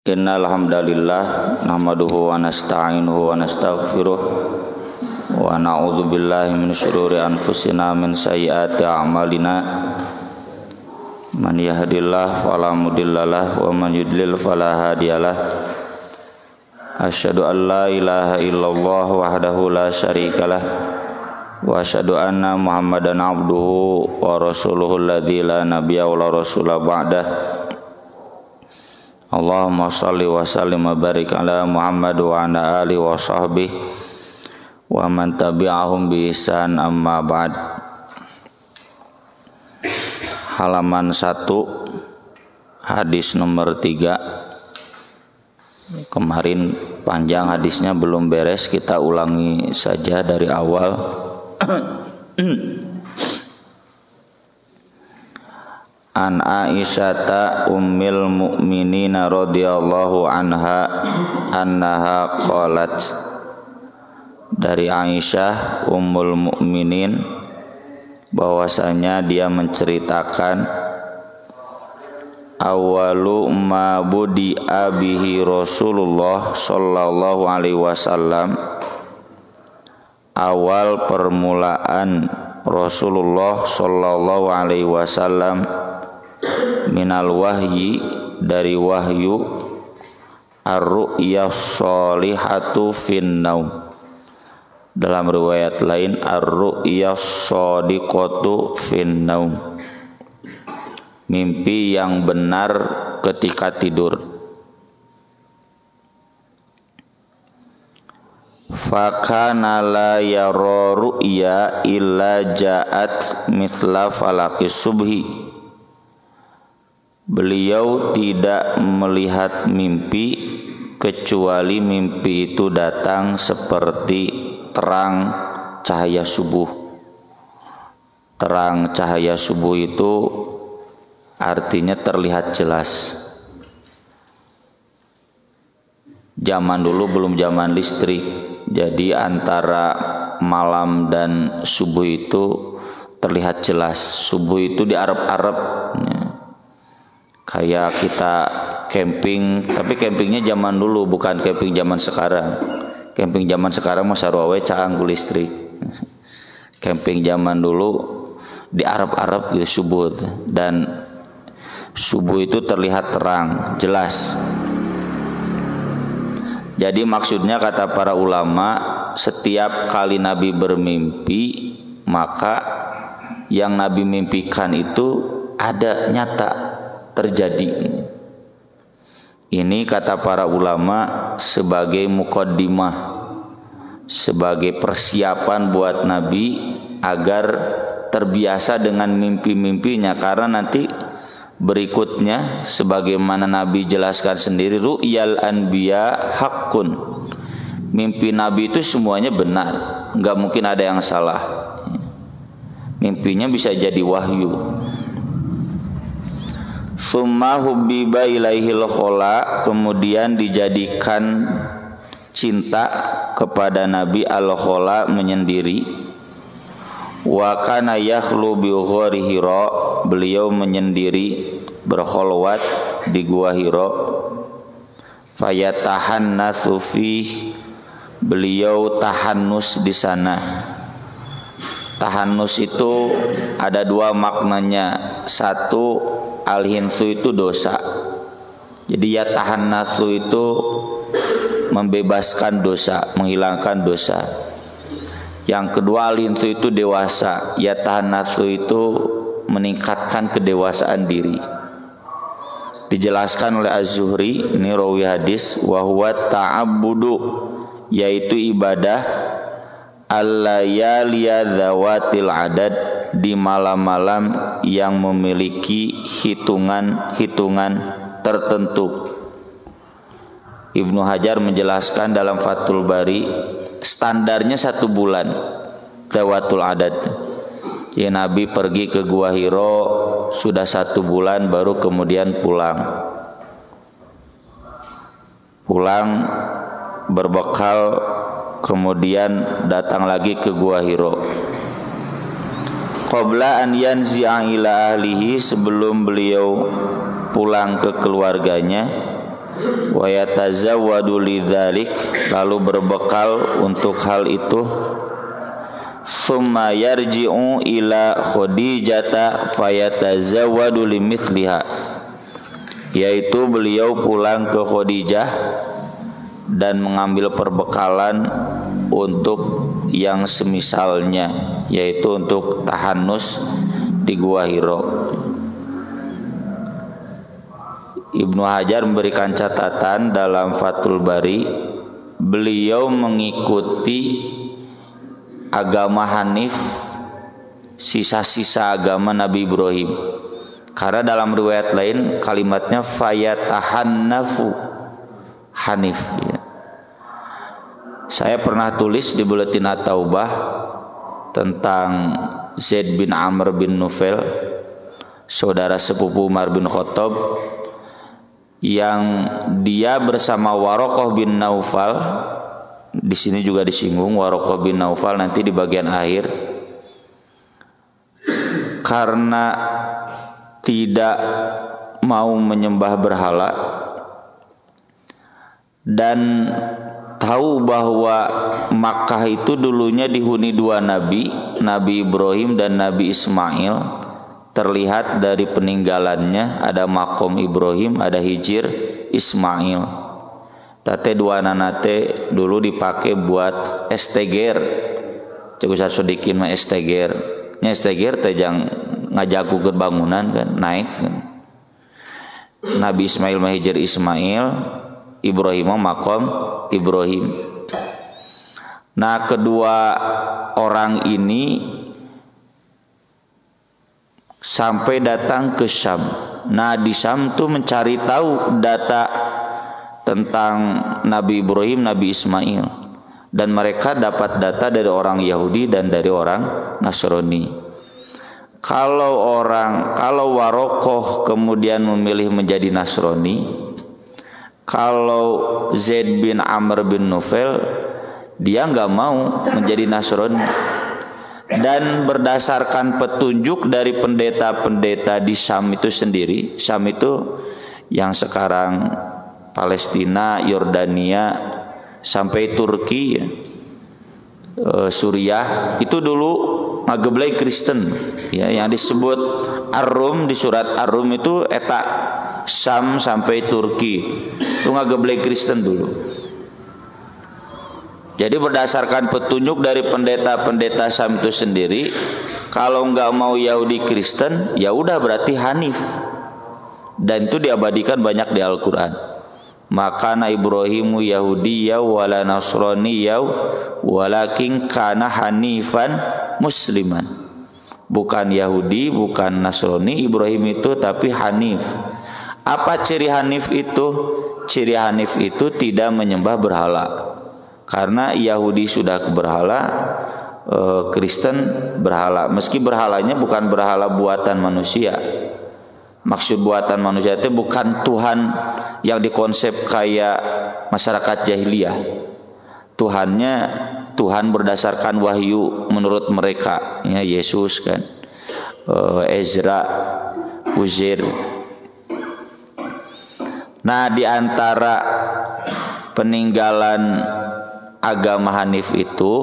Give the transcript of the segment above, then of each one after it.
Innal hamdalillah nahmaduhu wa nasta'inuhu wa nastaghfiruh wa na'udzu billahi min syururi anfusina min sayyiati a'malina man yahdihillahu fala mudhillalah wa man yudlil fala hadiyalah. Asyhadu an la ilaha illallah wahdahu la syarikalah wa asyhadu anna Muhammadan abduhu wa rasuluhul ladzi la nabiyya wa la rasula ba'dah. Allahumma shalli wa sallim wa barik ala Muhammad wa ala alihi wa sahbihi wa man tabi'ahum bi ihsan amma ba'd. Halaman 1 hadis nomor 3. Kemarin panjang hadisnya, belum beres, kita ulangi saja dari awal. An Aisyata ummil mu'minina radhiyallahu anha annaha qalat, dari Aisyah ummul mukminin bahwasanya dia menceritakan, awalu ma budi'a bihi Rasulullah sallallahu alaihi wasallam, awal permulaan Rasulullah sallallahu alaihi wasallam minal wahyi, dari wahyu, ar-ru'ya sholihatu fin naum, dalam riwayat lain ar-ru'ya shadiqatu fin naum, mimpi yang benar ketika tidur. Fakana la yara ru'ya illa ja'at mithla falaqis subhi, beliau tidak melihat mimpi kecuali mimpi itu datang seperti terang cahaya subuh. Terang cahaya subuh itu artinya terlihat jelas. Zaman dulu belum zaman listrik, jadi antara malam dan subuh itu terlihat jelas. Subuh itu di Arab-Arab, kayak kita camping, tapi campingnya zaman dulu, bukan camping zaman sekarang. Camping zaman sekarang mah sarua we caanggu listrik. Camping zaman dulu di Arab-Arab gitu subuh, dan subuh itu terlihat terang, jelas. Jadi maksudnya kata para ulama, setiap kali Nabi bermimpi, maka yang Nabi mimpikan itu ada, nyata, terjadi. Ini kata para ulama sebagai muqaddimah, sebagai persiapan buat Nabi agar terbiasa dengan mimpi-mimpinya, karena nanti berikutnya sebagaimana Nabi jelaskan sendiri, ru'yal anbiya haqqun, mimpi Nabi itu semuanya benar, enggak mungkin ada yang salah. Mimpinya bisa jadi wahyu. Tsumma hubbiba ilaihil khola, kemudian dijadikan cinta kepada Nabi al-khola, menyendiri. Wa kana yakhlu bi ghari Hira, beliau menyendiri berkholwat di gua Hira. Fayatahannatsu fi, beliau tahannus di sana. Tahannus itu ada dua maknanya. Satu, al-hinsu itu dosa. Jadi ya tahannatsu itu membebaskan dosa, menghilangkan dosa. Yang kedua, al-hinsu itu dewasa. Ya tahannatsu itu meningkatkan kedewasaan diri. Dijelaskan oleh Az-Zuhri, ini rawi hadis, wa huwa ta'abbudu, yaitu ibadah al-layaliya dzawatil adad, di malam-malam yang memiliki hitungan-hitungan tertentu. Ibnu Hajar menjelaskan dalam Fathul Bari, standarnya 1 bulan dzawatul adad. Ya, Nabi pergi ke Gua Hira sudah 1 bulan, baru kemudian pulang berbekal, kemudian datang lagi ke Gua Hira. Qabla an yanzi'a ila ahlihi, sebelum beliau pulang ke keluarganya, wa yatazawwadu lidzalik, lalu berbekal untuk hal itu. Tsumma yarji'u ila Khadijata fayatazawwadu limithliha, yaitu beliau pulang ke Khadijah dan mengambil perbekalan untuk yang semisalnya, yaitu untuk tahannus di Gua Hira. Ibnu Hajar memberikan catatan dalam Fathul Bari, beliau mengikuti agama Hanif, sisa-sisa agama Nabi Ibrahim. Karena dalam riwayat lain kalimatnya fayatahannafu Hanif, ya. Saya pernah tulis di Buletin At-Taubah tentang Zaid bin Amr bin Nufail, saudara sepupu Umar bin Khattab, yang dia bersama Waraqah bin Naufal. Di sini juga disinggung Waraqah bin Naufal nanti di bagian akhir, karena tidak mau menyembah berhala dan tahu bahwa Makkah itu dulunya dihuni dua nabi, Nabi Ibrahim dan Nabi Ismail. Terlihat dari peninggalannya ada makom Ibrahim, ada hijir Ismail. Tate dua nanate dulu dipakai buat esteger. Cek usah sodikin mah esteger. Nya esteger teh jang ngajagu ke bangunan kan, naik kan. Nabi Ismail mah hijir Ismail, Ibrahim mah makom Ibrahim. Nah, kedua orang ini sampai datang ke Syam. Nah, di Syam tuh mencari tahu data tentang Nabi Ibrahim, Nabi Ismail, dan mereka dapat data dari orang Yahudi dan dari orang Nasrani. Kalau Waraqah kemudian memilih menjadi Nasrani, kalau Zaid bin Amr bin Nufail dia nggak mau menjadi Nasrani. Dan berdasarkan petunjuk dari pendeta-pendeta di Syam itu sendiri, Syam itu yang sekarang Palestina, Yordania, sampai Turki, Suriah, itu dulu ngageblay Kristen, ya, yang disebut Ar-Rum, di surat Ar-Rum itu eta Syam sampai Turki itu ngageblay Kristen dulu. Jadi berdasarkan petunjuk dari pendeta-pendeta Syam itu sendiri, kalau nggak mau Yahudi Kristen, ya udah berarti Hanif. Dan itu diabadikan banyak di Al-Quran. Maka Ibrahimu Yahudiyya wala Nasraniyya walakin kana Hanifan Musliman. Bukan Yahudi, bukan Nasrani Ibrahim itu, tapi Hanif. Apa ciri Hanif itu? Ciri Hanif itu tidak menyembah berhala. Karena Yahudi sudah ke berhala, Kristen berhala. Meski berhalanya bukan berhala buatan manusia. Maksud buatan manusia itu bukan Tuhan yang dikonsep kayak masyarakat jahiliyah. Tuhannya Tuhan berdasarkan wahyu menurut mereka, ya, Yesus kan, Ezra, Uzair. Nah, di antara peninggalan agama Hanif itu,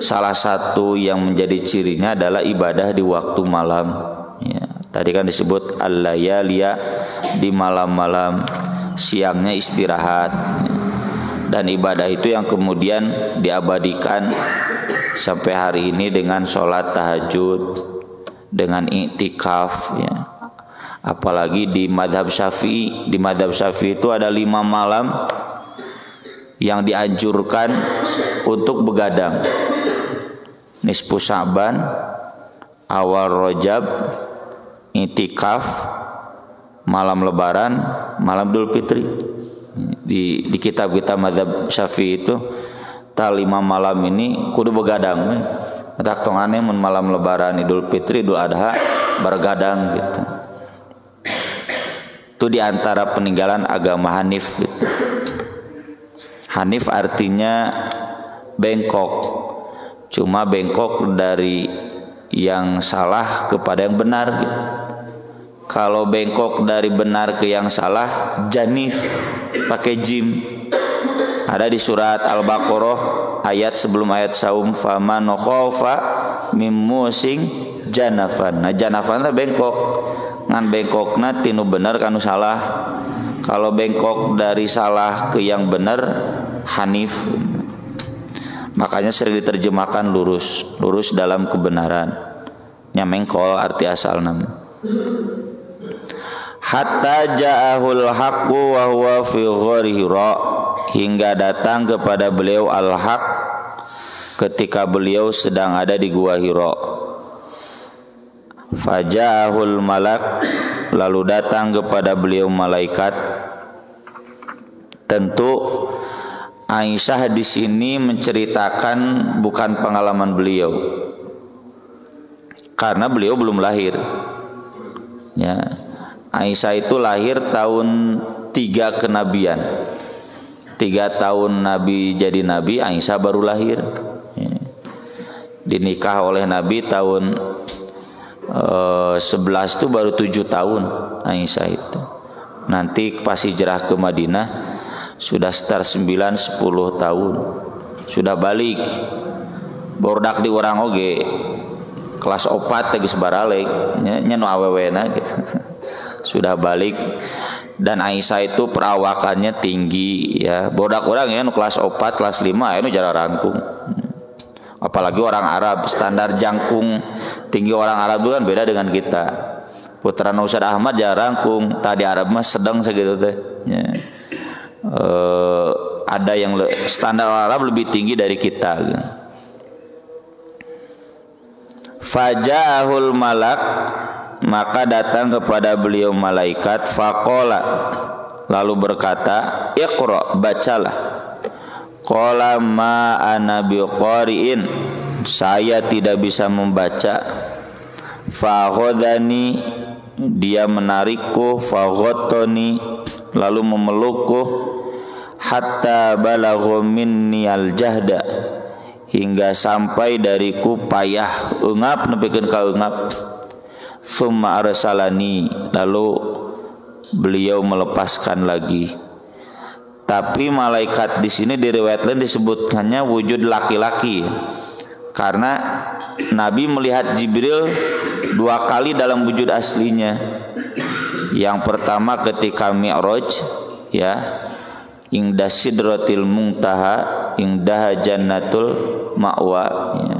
salah satu yang menjadi cirinya adalah ibadah di waktu malam, ya. Tadi kan disebut al-layaliya, di malam-malam, siangnya istirahat, ya. Dan ibadah itu yang kemudian diabadikan sampai hari ini dengan sholat tahajud, dengan iktikaf, ya. Apalagi di madhab Syafi'i. Di madhab Syafi'i itu ada 5 malam yang dianjurkan untuk begadang. Nisfu Sya'ban, awal Rajab, iktikaf, malam Lebaran, malam Idul Fitri. Di kitab-kitab mazhab Syafi'i itu 5 malam ini kudu begadang. Tak tongane mun malam Lebaran, Idul Fitri, Idul Adha bergadang gitu. Itu diantara peninggalan agama Hanif gitu. Hanif artinya bengkok, cuma bengkok dari yang salah kepada yang benar gitu. Kalau bengkok dari benar ke yang salah, janif pakai jim. Ada di surat Al-Baqarah ayat sebelum ayat saum, faman khofa mim musing janafan. Nah janafan bengkok. Ngan bengkokna tinu bener kanu salah. Kalau bengkok dari salah ke yang benar, hanif. Makanya sering diterjemahkan lurus, lurus dalam kebenaran. Nyamengkol arti asalna. Hatta ja'ahul haqqu wa huwa fi ghari Hira, hingga datang kepada beliau al-haq ketika beliau sedang ada di gua Hira. Faja'ahul malak, lalu datang kepada beliau malaikat. Tentu Aisyah di sini menceritakan bukan pengalaman beliau, karena beliau belum lahir. Ya, Aisyah itu lahir tahun 3 kenabian. 3 tahun Nabi jadi Nabi, Aisyah baru lahir. Ya. Dinikah oleh Nabi tahun 11 itu baru 7 tahun Aisyah itu. Nanti pas hijrah ke Madinah sudah sekitar 9-10 tahun. Sudah balik. Bordak di orang oge. Kelas 4 teh geus baralik, nya nu awewena gitu. Sudah balik, dan Aisyah itu perawakannya tinggi ya. Bordak orang ya nu kelas 4, kelas 5 ya nu jara rangkung. Apalagi orang Arab, standar jangkung tinggi orang Arab itu kan beda dengan kita. Putra Ustaz Ahmad jara rangkung, tadi Arab mah sedang segitu teh. Ya. Ada yang standar Arab lebih tinggi dari kita gitu. Faja'ahul malak, maka datang kepada beliau malaikat. Faqala, lalu berkata, Iqra, bacalah. Qala ma ana biqari'in, saya tidak bisa membaca. Faghadani, dia menarikku. Faghattani, lalu memelukku. Hatta balagha minni al-jahda, hingga sampai dariku payah, eungap nepikeun ka eungap. Tsumma arsalani, lalu beliau melepaskan lagi. Tapi malaikat di sini diriwayatkan disebutkannya wujud laki-laki, karena Nabi melihat Jibril 2 kali dalam wujud aslinya. Yang pertama ketika Mi'raj, ya, inda sidratil muntaha, inda jannatul ma'wa, ya.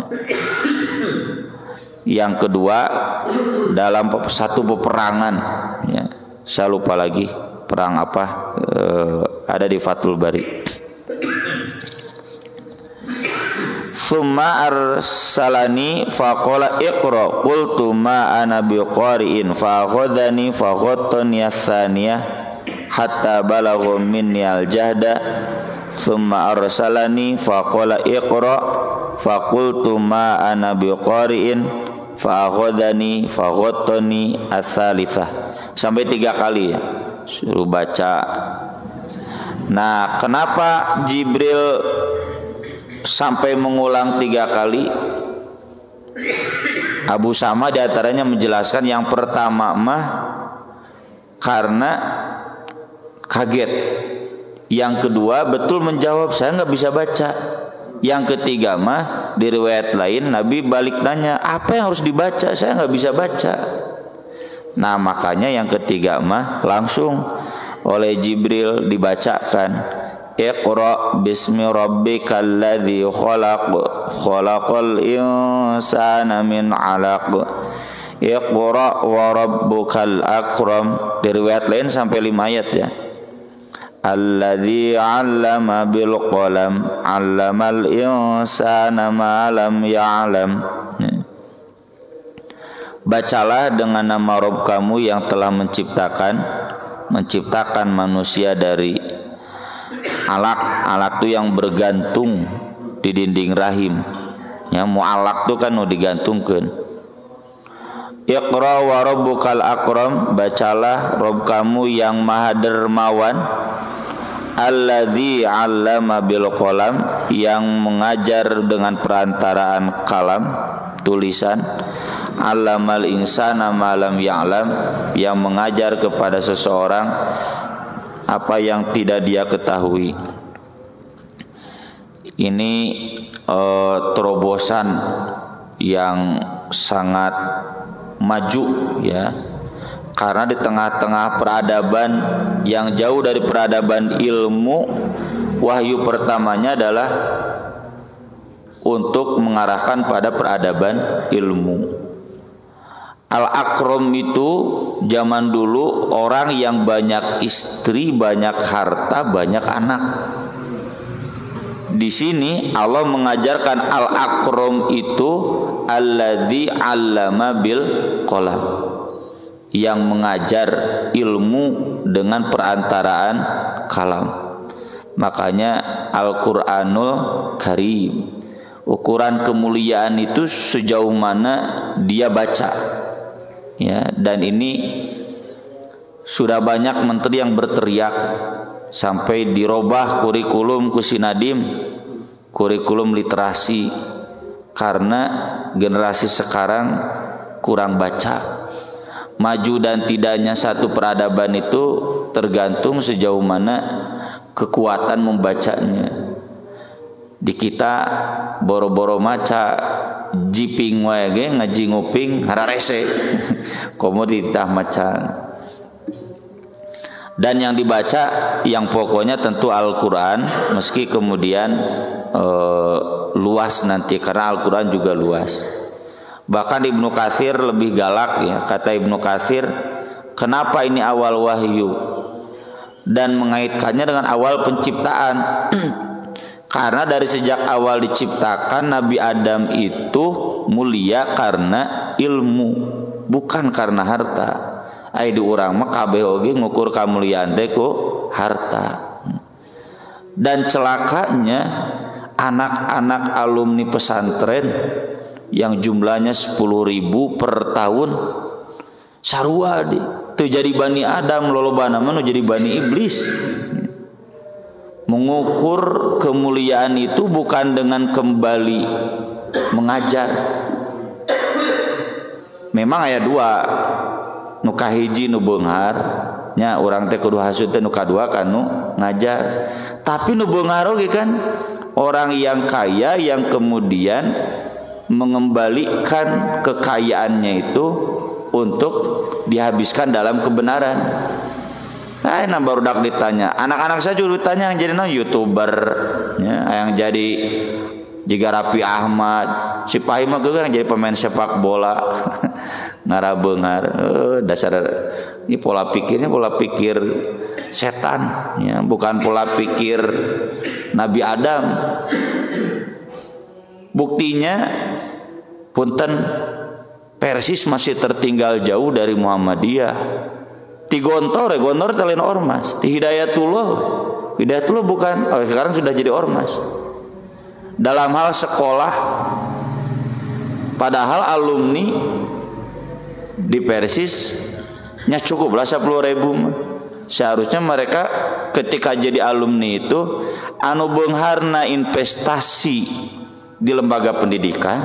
Yang kedua dalam satu peperangan, ya. Saya lupa lagi perang apa, ada di Fathul Bari. Summa arsalani faqala iqra, qultu ma ana biqari'in, fa akhadhani fa ghattani ats-tsaniyah hatta balagha minni al-jahda. Summa arsalani faqala iqra, fa qultu ma ana biqari'in, fa akhadhani fa ghattani ats-tsalitsah. Sampai 3 kali ya, suruh baca. Nah, kenapa Jibril sampai mengulang 3 kali? Abu Sama diantaranya menjelaskan, yang pertama mah karena kaget, yang kedua betul menjawab saya nggak bisa baca, yang ketiga mah di riwayat lain Nabi balik nanya apa yang harus dibaca, saya nggak bisa baca. Nah makanya yang ketiga mah langsung oleh Jibril dibacakan, Iqra bismi rabbikal ladzi khalaq, khalaqal insana min 'alaq, Iqra wa rabbukal akram. Di riwayat lain sampai 5 ayat ya. Alladzi 'allama bil qalam, 'allamal insana ma lam ya'lam. Bacalah dengan nama Rabb kamu yang telah menciptakan manusia dari alaq. Alaq itu yang bergantung di dinding rahim. Ya, mu'alaq itu kan mau digantungkan. Iqra wa rabbukal akram, bacalah Rabb kamu yang maha dermawan. Alladzi 'allama bil qalam, yang mengajar dengan perantaraan kalam, tulisan. 'allamal insana ma lam ya'lam, yang mengajar kepada seseorang apa yang tidak dia ketahui. Ini terobosan yang sangat maju ya, karena di tengah-tengah peradaban yang jauh dari peradaban ilmu, wahyu pertamanya adalah untuk mengarahkan pada peradaban ilmu. Al-Akram itu zaman dulu orang yang banyak istri, banyak harta, banyak anak. Di sini Allah mengajarkan Al-Akram itu alladzi 'allama bil qalam, yang mengajar ilmu dengan perantaraan kalam. Makanya Al-Qur'anul Karim, ukuran kemuliaan itu sejauh mana dia baca ya. Dan ini sudah banyak menteri yang berteriak sampai dirobah kurikulum ku si Nadim, kurikulum literasi, karena generasi sekarang kurang baca. Maju dan tidaknya satu peradaban itu tergantung sejauh mana kekuatan membacanya. Di kita boro-boro maca jiping wae ge ngaji nguping hararese komoditas maca. Dan yang dibaca yang pokoknya tentu Al-Qur'an, meski kemudian luas nanti karena Al-Qur'an juga luas. Bahkan Ibnu Katsir lebih galak ya, kata Ibnu Katsir, kenapa ini awal wahyu dan mengaitkannya dengan awal penciptaan. Karena dari sejak awal diciptakan Nabi Adam itu mulia karena ilmu, bukan karena harta. Ai di urang mah kabeh oge ngukur kamuliaan teh ku harta. Dan celakanya anak-anak alumni pesantren yang jumlahnya 10.000 per tahun sarua di teu jadi Bani Adam, lolobana mah jadi Bani Iblis. Mengukur kemuliaan itu bukan dengan kembali mengajar. Memang aya dua, nu kahiji nu beunghar nya urang teh kudu hasud teh, nu kadua kan nu ngajar. Tapi nu beunghar oge kan orang yang kaya yang kemudian mengembalikan kekayaannya itu untuk dihabiskan dalam kebenaran. Nah, barudak ditanya, anak-anak saya juga ditanya yang jadi YouTuber ya, yang jadi Jiga Raffi Ahmad, si Pahim mah yang jadi pemain sepak bola. Ngarabeungar, dasar ini pola pikirnya pola pikir setan ya, bukan pola pikir Nabi Adam. Buktinya punten Persis masih tertinggal jauh dari Muhammadiyah. Ti Gontor lain ormas. Ti Hidayatullah bukan, sekarang sudah jadi ormas. Dalam hal sekolah, padahal alumni di Persis nya cukup lah 10.000. Seharusnya mereka ketika jadi alumni itu anu beungharna investasi di lembaga pendidikan,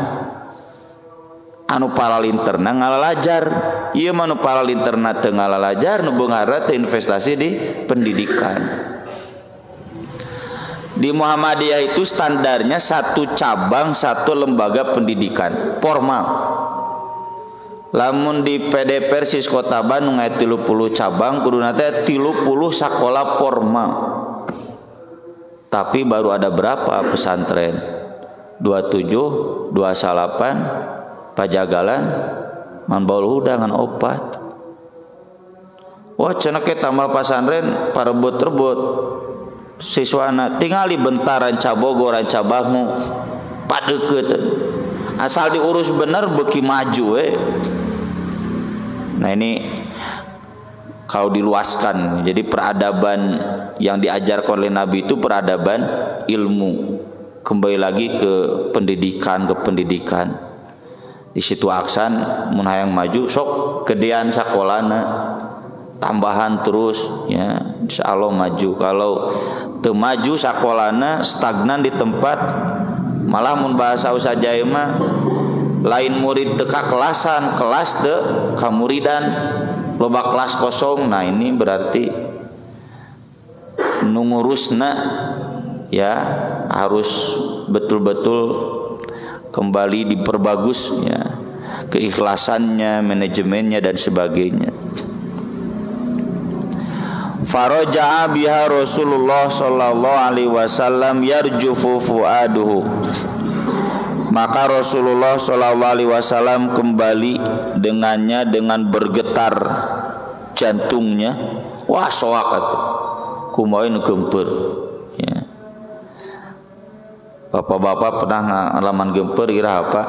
anu paralinterna ngalalajar. Ieu mah anu paralinterna teu ngalalajar, nu beungharna teh investasi di pendidikan. Di Muhammadiyah itu standarnya satu cabang satu lembaga pendidikan formal. Lamun di PD Persis Kota Bandung aya 30 cabang, kuduna teh 30 sakola formal. Tapi baru ada berapa pesantren? 27, 28, Pajagalan, Manbaul Huda ngan opat. Wah cenah ke tambah pesantren parebut-rebut siswana tingali bentaran Cabogo ranca Bangu padeukeut. Asal diurus bener beuki maju Nah ini kalau diluaskan, jadi peradaban yang diajarkan oleh Nabi itu peradaban ilmu. Kembali lagi ke pendidikan, Di situ aksan mun hayang maju sok gedean sakolana, tambahan terus ya, insyaallah maju. Kalau teu maju sakolana stagnan di tempat, malah mun bahasa usaha jaya mah lain murid teka kelasan, kelas teu kamuridan, loba kelas kosong. Nah ini berarti nu ngurusna ya harus betul-betul kembali diperbagus ya, keikhlasannya, manajemennya dan sebagainya. Faraja'a biha Rasulullah sallallahu alaihi wasallam yarjufu fuaduhu. Maka Rasulullah sallallahu alaihi wasallam kembali dengannya dengan bergetar jantungnya. Wah soakat kumaha nu gempeur ya. Bapak-bapak pernah ngalaman gempeur ira apa?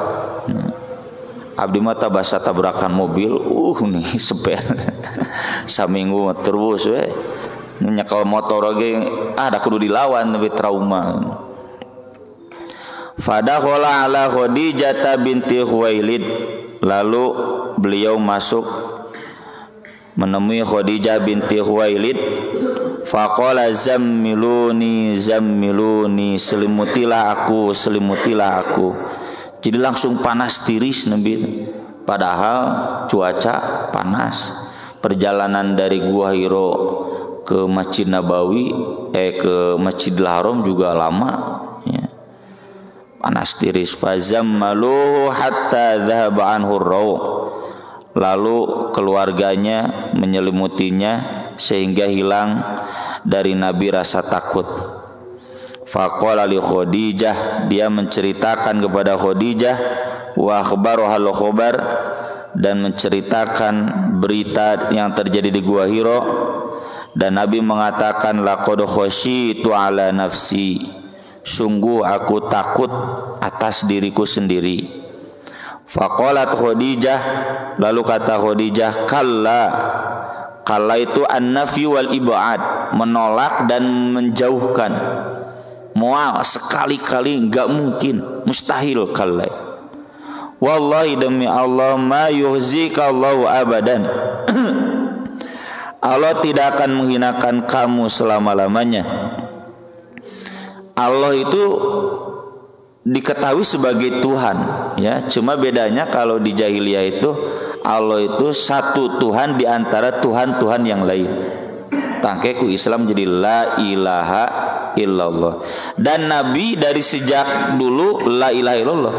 Abdi mah tabasa tabrakan mobil, nih seper saminggu terus we nyekal motor ge da kudu dilawan tapi trauma. Fadakhala ala Khadijah binti Khuwailid, lalu beliau masuk menemui Khadijah binti Khuwailid. Faqala zammiluni zammiluni, selimutilah aku, selimutilah aku. Jadi langsung panas tiris Nabi. Padahal cuaca panas. Perjalanan dari Gua Hiro ke Masjid Nabawi, ke Masjidil Haram juga lama. Ya. Panas tiris. Fazammaluhu hatta dhahaba anhu ar-raw. Lalu keluarganya menyelimutinya sehingga hilang dari Nabi rasa takut. Faqala li Khadijah, dia menceritakan kepada Khadijah, wa akhbaruha al-khabar, dan menceritakan berita yang terjadi di Gua Hiro. Dan Nabi mengatakan, laqad khasyitu ala nafsi, sungguh aku takut atas diriku sendiri. Faqalat Khadijah, lalu kata Khadijah, kalla. Kalla itu an-nafyu wal ib'ad, menolak dan menjauhkan. Mual, sekali-kali enggak mungkin, mustahil kalla. Wallahi demi Allah, ma yuhzika Allahu abadan. Allah tidak akan menghinakan kamu selama-lamanya. Allah itu diketahui sebagai Tuhan, ya. Cuma bedanya kalau di jahiliyah itu Allah itu satu Tuhan di antara Tuhan-Tuhan yang lain. Tangkeku Islam jadi la ilaha illallah. Dan Nabi dari sejak dulu la ilaha illallah.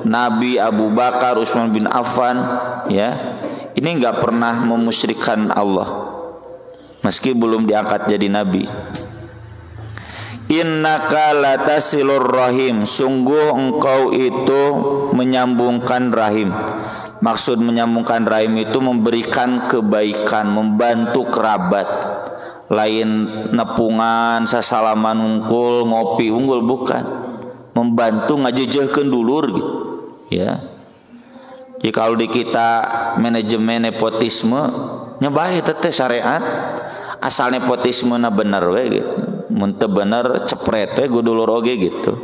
Nabi Abu Bakar, Utsman bin Affan, ya, ini enggak pernah memusyrikkan Allah meski belum diangkat jadi nabi. Innaka latasilur rahim, sungguh engkau itu menyambungkan rahim. Maksud menyambungkan rahim itu memberikan kebaikan, membantu kerabat. Lain nepungan, sasalaman unggul, ngopi unggul, bukan. Membantu ngajejehkeun dulur gitu. Ya. Jadi kalau di kita manajemen nepotisme nya bae teh syariat. Asal nepotisme na bener we gitu. Mun teu bener cepret we gudulur oge gitu.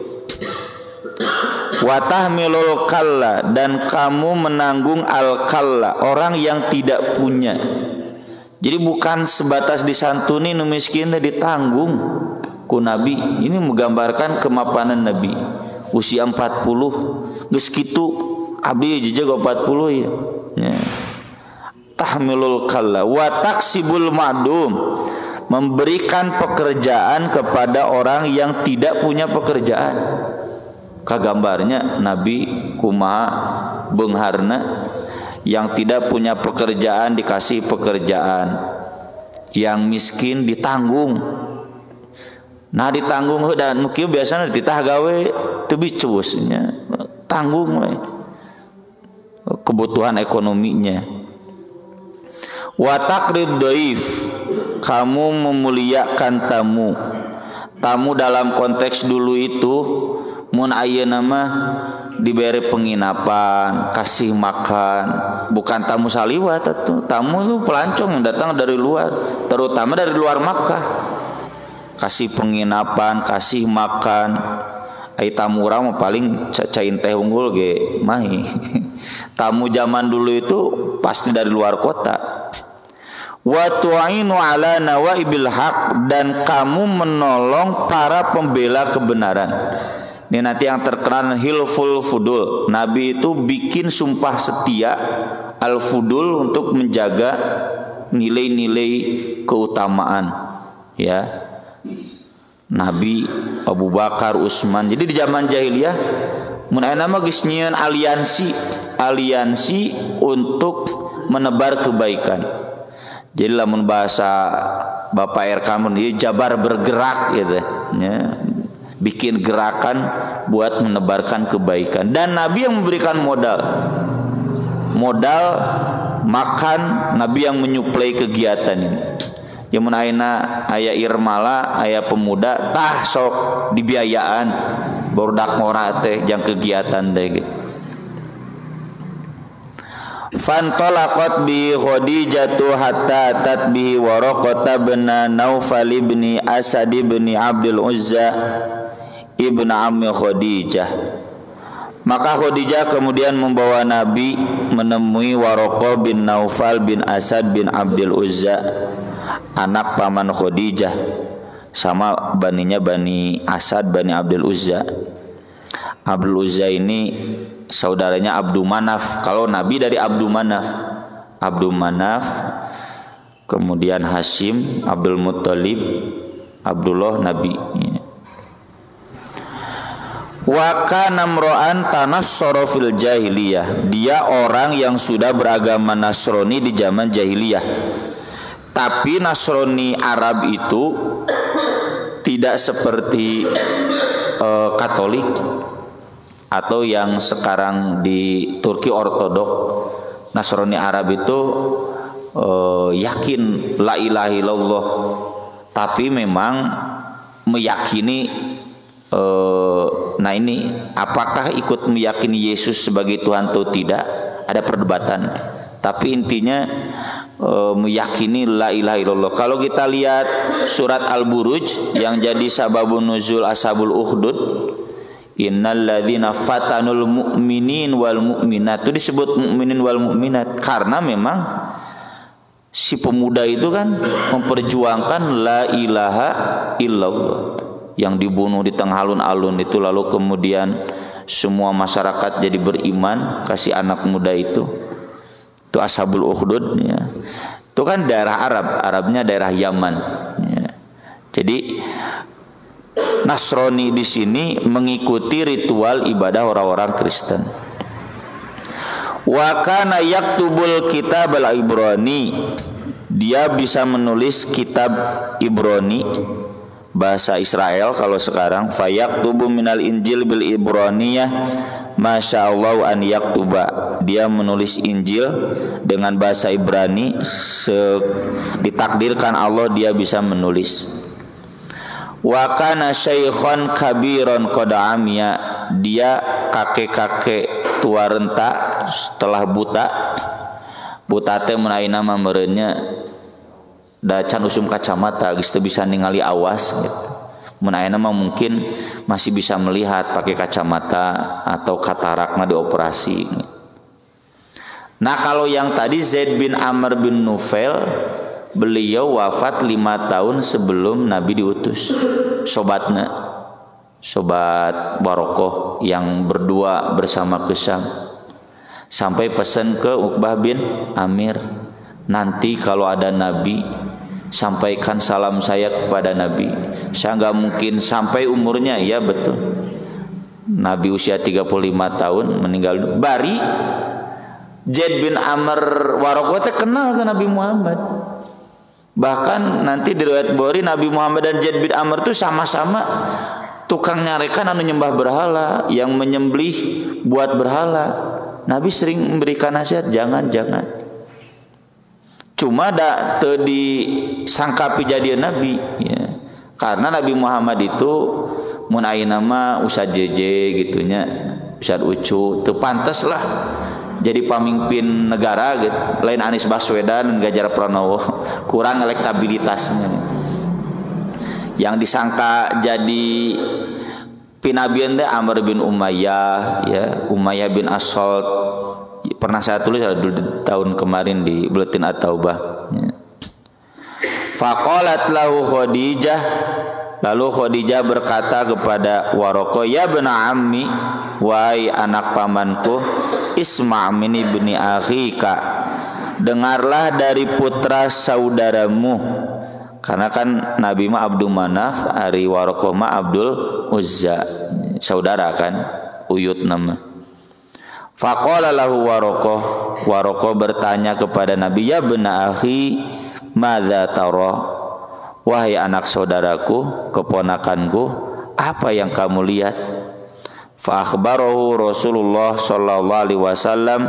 Wa tahmilul kalla, dan kamu menanggung al-kalla, orang yang tidak punya. Jadi bukan sebatas disantuni nu miskin ditanggung ku Nabi. Ini menggambarkan kemapanan Nabi. Usia 40, geus kitu abdi jejeug 40 ya. Ya. Tahmilul kalla wa taksibul ma'dum, memberikan pekerjaan kepada orang yang tidak punya pekerjaan. Kagambarnya Nabi kumaha beungharna, yang tidak punya pekerjaan dikasih pekerjaan, yang miskin ditanggung. Nah ditanggung dan nu kieu biasana dititah gawe teu bicus nya, tanggung we kebutuhan ekonominya. Wa taqrid dhaif, kamu memuliakan tamu. Tamu dalam konteks dulu itu mun ayeuna mah diberi penginapan, kasih makan, bukan tamu saliwat atuh. Tamu itu pelancong yang datang dari luar, terutama dari luar Makkah. Kasih penginapan, kasih makan. Ai tamu urang mah paling cacain teh unggul ge mahi. Tamu zaman dulu itu pasti dari luar kota. Wa tu'inu ala nawaibil haq, dan kamu menolong para pembela kebenaran. Ini nanti yang terkenal hilful fudul. Nabi itu bikin sumpah setia al-fudul untuk menjaga nilai-nilai keutamaan. Ya. Nabi, Abu Bakar, Utsman. Jadi di zaman jahiliyah mun aya mah geus nyieun aliansi untuk menebar kebaikan. Jadi lamun bahasa Bapak RK mun ieu jabar bergerak gitu ya. Bikin gerakan buat menebarkan kebaikan, dan Nabi yang memberikan modal makan, Nabi yang menyuplai kegiatan ini. Yang menaina aya irmala, aya pemuda, tah sok dibiayaan barudak ngora teh jang kegiatan teh gitu. Fantalaqat bi Khadijatu hatta atat bihi Waraqah bin Naufal bin Asad bin Abdul Uzza ibnu ammi Khadijah. Maka Khadijah kemudian membawa Nabi menemui Waraqah bin Naufal bin Asad bin Abdul Uzza, anak paman Khadijah, sama baninya Bani Asad Bani Abdul Uzza. Abdul Uzza ini saudaranya Abdul Manaf. Kalau Nabi dari Abdul Manaf, kemudian Hashim, Abdul Muttalib, Abdullah, Nabi. Wa kana imra'an tanassara fil jahiliyah. Dia orang yang sudah beragama Nasrani di zaman jahiliyah. Tapi Nasrani Arab itu tidak seperti Katolik atau yang sekarang di Turki Ortodok. Nasrani Arab itu yakin la ilaha illallah, tapi memang meyakini nah ini apakah ikut meyakini Yesus sebagai Tuhan atau tidak, ada perdebatan. Tapi intinya meyakini la ilaha illallah. Kalau kita lihat surat Al-Buruj yang jadi sababun nuzul ashabul ukhdud, innalladzina fatanul mu'minin wal mu'minat, itu disebut mu'minin wal mu'minat karena memang si pemuda itu kan memperjuangkan la ilaha illallah yang dibunuh di tengah alun-alun itu, lalu kemudian semua masyarakat jadi beriman kasih anak muda itu ashabul ukhdud ya. Itu kan daerah Arabnya daerah Yaman ya. Jadi Nasrani di sini mengikuti ritual ibadah orang-orang Kristen. Wa kana yaktubul kitab al-Ibrani. Dia bisa menulis kitab Ibrani, bahasa Israel kalau sekarang. Fayaktubu minal Injil bil Ibraniyah masyaallah an yaktuba. Dia menulis Injil dengan bahasa Ibrani, ditakdirkan Allah dia bisa menulis. Wa kana syaikhan kabiran qad amiya. Dia kakek-kakek tua renta setelah buta teh meunai nama meureunnya da can usum kacamata geus teu bisa ningali awas gitu. Mun ayeuna mah mungkin masih bisa melihat pakai kacamata atau katarakna dioperasi. Nah, kalau yang tadi Zaid bin Amr bin Nufail, beliau wafat 5 tahun sebelum Nabi diutus. Sobat Waraqah yang berdua bersama ke Syam. Sampai pesan ke Uqbah bin Amir, nanti kalau ada Nabi sampaikan salam saya kepada Nabi. Saya nggak mungkin sampai umurnya, ya betul. Nabi usia 35 tahun meninggal. Bari Zaid bin Amr Waraqah kenal ke Nabi Muhammad. Bahkan nanti di riwayat Bukhari Nabi Muhammad dan Zaid bin Amr itu sama-sama tukang nyarekan anu nyembah berhala, yang menyembelih buat berhala. Nabi sering memberikan nasihat, jangan. Cuma teu disangkapi jadian Nabi ya. Karena Nabi Muhammad itu mun ayeuna mah Ustaz JJ gitunya, Ustaz Ucu teu pantes lah jadi pamimpin negara gitu. Lain Anies Baswedan, Ganjar Pranowo, kurang elektabilitasnya. Yang disangka jadi pinabian teh Amr bin Umayyah ya, Umayyah bin As-Salt. Pernah saya tulis tahun kemarin di Buletin At-Taubah ya. Faqalat lahu Khadijah, Lalu Khadijah berkata kepada Waraqah, "Ya bena ammi, wahai anak pamanku, isma' min ibni akhika, dengarlah dari putra saudaramu." Karena kan Nabi mah Abdul Manaf, ari Waraqah mah Abdul Uzza, saudara kan, uyut nama. Faqala lahu Waraqah bertanya kepada Nabi, "Ya bena akhi, madza tara?" Wahai anak saudaraku, keponakanku, apa yang kamu lihat? Fa akhbarahu Rasulullah sallallahu alaihi wasallam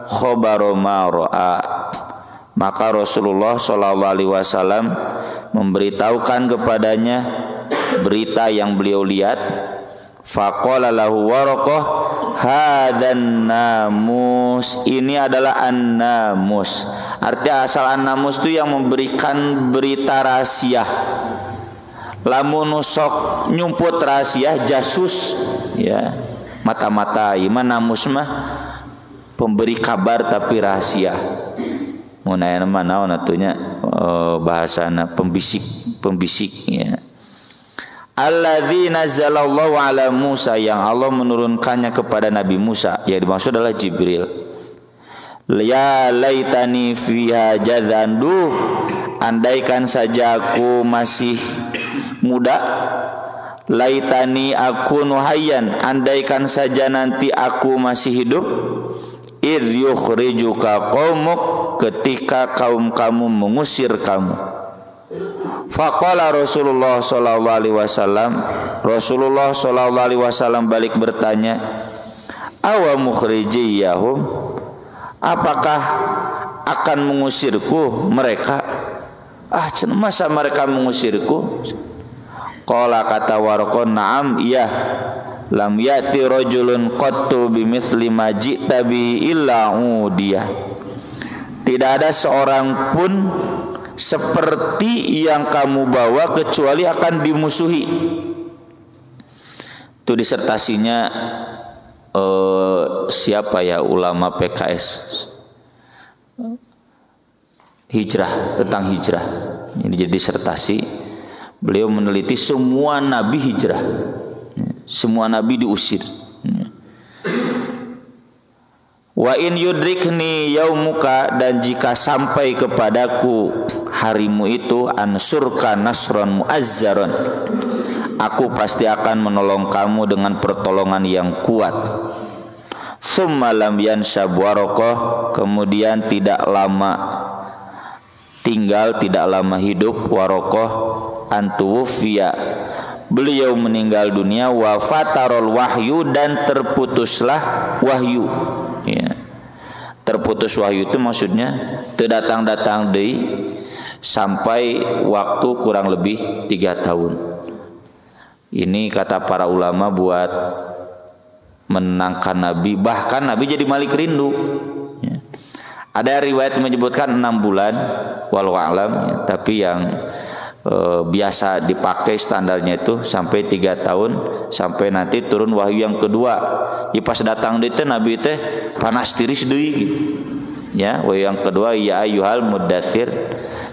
khabaru ma ra'a. Maka Rasulullah sallallahu alaihi wasallam memberitahukan kepadanya berita yang beliau lihat. Faqala lahu Waraqah, "Hadzan namus." Ini adalah an-namus. Artinya asal an-namus itu yang memberikan berita rahasia. Lamun sok nyumput rahasia, jasus, ya. Mata-mata iman namus mah pemberi kabar tapi rahasia. Mun aya mah naon atunya bahasana pembisik ya. Alladzi nazzalallahu ala Musa, yang Allah menurunkannya kepada Nabi Musa, yang dimaksud adalah Jibril. Ya laitani fiha jazan, andaikan saja aku masih muda. Laitani aku nuhayyan, andaikan saja nanti aku masih hidup. Idh yukhrijuka qaumuk, ketika kaum kamu mengusir kamu. Faqala Rasulullah sallallahu alaihi wasallam, Rasulullah sallallahu alaihi wasallam balik bertanya, "Awa mukhrijiyahum, apakah akan mengusirku mereka?" Masa mereka mengusirku? Qala, kata Waraqah, "Na'am, iya. Lam yati rajulun qattu bimithli ma ji'ta bihi illa udiyah." Tidak ada seorang pun seperti yang kamu bawa kecuali akan dimusuhi. Itu disertasinya siapa ya, ulama PKS, hijrah, tentang hijrah. Ini jadi disertasi. Beliau meneliti semua nabi hijrah, semua nabi diusir. Wa in yudrikni yaumuka, dan jika sampai kepadaku harimu itu, ansurka nasran muazzaron, aku pasti akan menolong kamu dengan pertolongan yang kuat. Tsumma lam yanshab Waraqah, kemudian tidak lama hidup Waraqah, antuwfiya, beliau meninggal dunia. Wa fatarul wahyu, dan terputuslah wahyu. Ya. Terputus wahyu itu maksudnya datang deui sampai waktu kurang lebih 3 tahun. Ini kata para ulama buat menenangkan Nabi, bahkan Nabi jadi malik rindu. Ya. Ada riwayat menyebutkan 6 bulan, walau alam, ya. Tapi yang biasa dipakai standarnya itu sampai 3 tahun, sampai nanti turun wahyu yang kedua. Ya, pas datang di teh Nabi teh panas tiris deui gitu. Ya, wahyu yang kedua, ya ayyuhal muddatsir.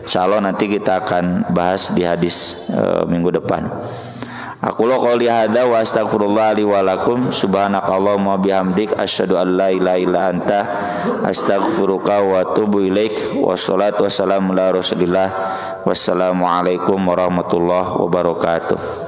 Insyaallah nanti kita akan bahas di hadis minggu depan. Aku qouli hadza wa astaghfirullah li wa lakum, subhanakallahumma bihamdik, asyhadu an la ilaha illa anta, astaghfiruka wa atubu ilaik. Wassalatu wassalamu ala Rasulillah. Wassalamualaikum warahmatullahi wabarakatuh.